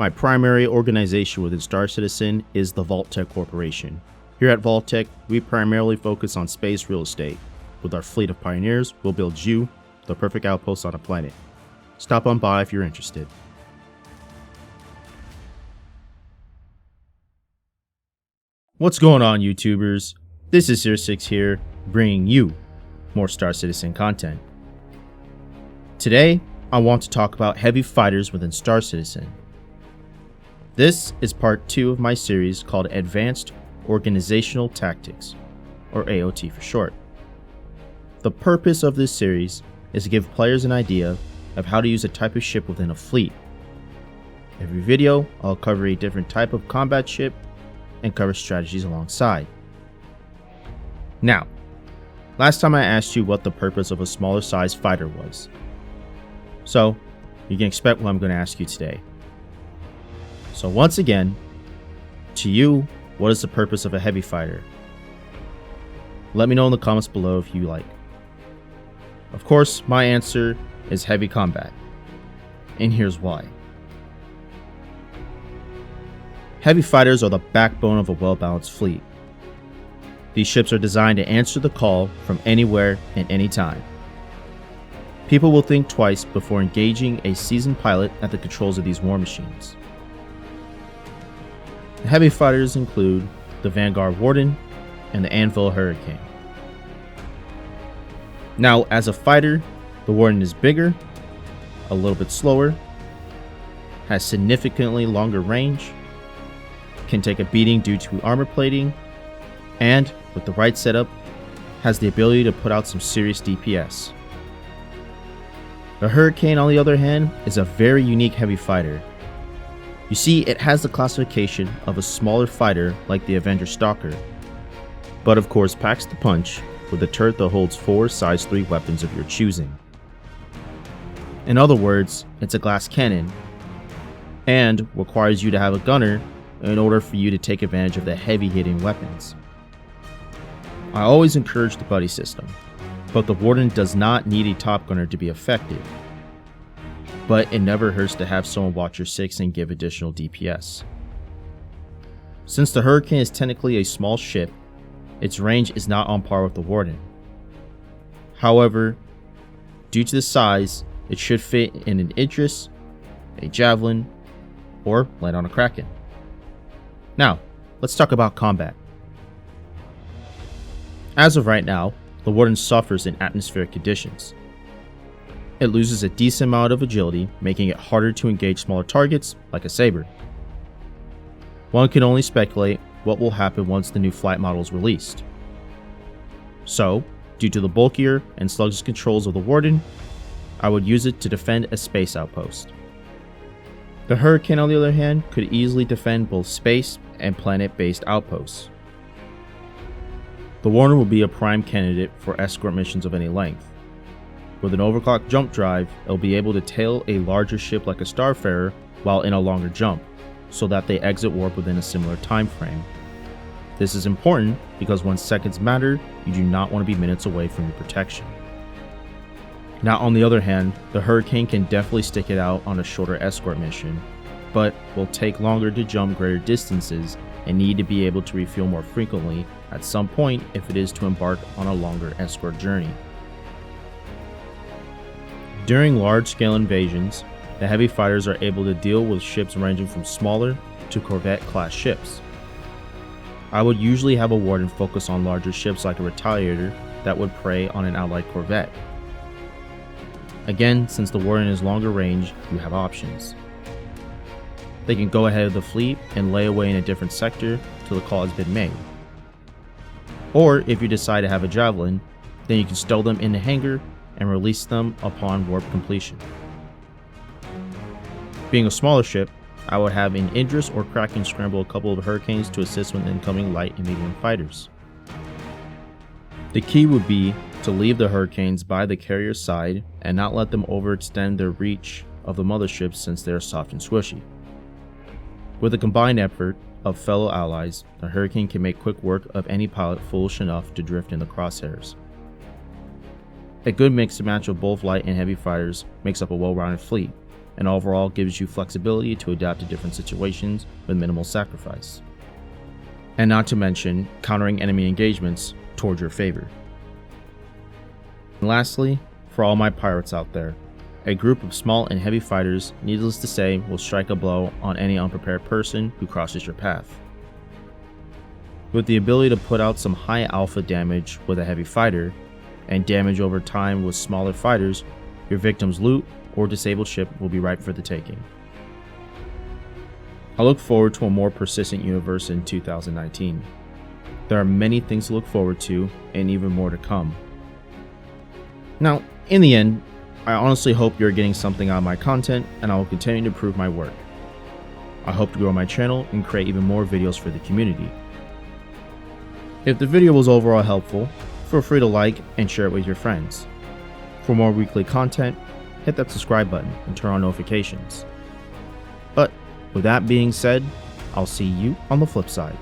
My primary organization within Star Citizen is the Vault-Tec Corporation. Here at Vault-Tec, we primarily focus on space real estate. With our fleet of pioneers, we'll build you the perfect outpost on a planet. Stop on by if you're interested. What's going on, YouTubers? This is Sir6 here, bringing you more Star Citizen content. Today, I want to talk about heavy fighters within Star Citizen. This is part 2 of my series called Advanced Organizational Tactics, or AOT for short. The purpose of this series is to give players an idea of how to use a type of ship within a fleet. Every video, I'll cover a different type of combat ship and cover strategies alongside. Now, last time I asked you what the purpose of a smaller size fighter was. So, you can expect what I'm going to ask you today. So once again, to you, what is the purpose of a heavy fighter? Let me know in the comments below if you like. Of course, my answer is heavy combat. And here's why. Heavy fighters are the backbone of a well-balanced fleet. These ships are designed to answer the call from anywhere and anytime. People will think twice before engaging a seasoned pilot at the controls of these war machines. The heavy fighters include the Vanguard Warden and the Anvil Hurricane. Now, as a fighter, the Warden is bigger, a little bit slower, has significantly longer range, can take a beating due to armor plating, and, with the right setup, has the ability to put out some serious DPS. The Hurricane, on the other hand, is a very unique heavy fighter. You see, it has the classification of a smaller fighter like the Avenger Stalker, but of course packs the punch with a turret that holds 4 size 3 weapons of your choosing. In other words, it's a glass cannon, and requires you to have a gunner in order for you to take advantage of the heavy hitting weapons. I always encourage the buddy system, but the Warden does not need a top gunner to be effective. But it never hurts to have someone watch your 6 and give additional DPS. Since the Hurricane is technically a small ship, its range is not on par with the Warden. However, due to the size, it should fit in an Idris, a Javelin, or land on a Kraken. Now, let's talk about combat. As of right now, the Warden suffers in atmospheric conditions. It loses a decent amount of agility, making it harder to engage smaller targets, like a Saber. One can only speculate what will happen once the new flight model is released. So, due to the bulkier and sluggish controls of the Warden, I would use it to defend a space outpost. The Hurricane, on the other hand, could easily defend both space and planet-based outposts. The Warden will be a prime candidate for escort missions of any length. With an overclock jump drive, it will be able to tail a larger ship like a Starfarer while in a longer jump, so that they exit warp within a similar time frame. This is important because when seconds matter, you do not want to be minutes away from your protection. Now, on the other hand, the Hurricane can definitely stick it out on a shorter escort mission, but will take longer to jump greater distances and need to be able to refuel more frequently at some point if it is to embark on a longer escort journey. During large-scale invasions, the heavy fighters are able to deal with ships ranging from smaller to Corvette-class ships. I would usually have a Warden focus on larger ships like a Retaliator that would prey on an allied Corvette. Again, since the Warden is longer range, you have options. They can go ahead of the fleet and lay away in a different sector till the call has been made. Or if you decide to have a Javelin, then you can stow them in the hangar and release them upon warp completion. Being a smaller ship, I would have an Idris or Kraken scramble a couple of Hurricanes to assist with incoming light and medium fighters. The key would be to leave the Hurricanes by the carrier side and not let them overextend their reach of the motherships since they are soft and squishy. With a combined effort of fellow allies, the Hurricane can make quick work of any pilot foolish enough to drift in the crosshairs. A good mix and match of both light and heavy fighters makes up a well-rounded fleet, and overall gives you flexibility to adapt to different situations with minimal sacrifice. And not to mention countering enemy engagements towards your favor. And lastly, for all my pirates out there, a group of small and heavy fighters, needless to say, will strike a blow on any unprepared person who crosses your path. With the ability to put out some high alpha damage with a heavy fighter, and damage over time with smaller fighters, your victim's loot or disabled ship will be ripe for the taking. I look forward to a more persistent universe in 2019. There are many things to look forward to, and even more to come. Now, in the end, I honestly hope you're getting something out of my content, and I will continue to improve my work. I hope to grow my channel and create even more videos for the community. If the video was overall helpful, feel free to like and share it with your friends. For more weekly content, hit that subscribe button and turn on notifications. But with that being said, I'll see you on the flip side.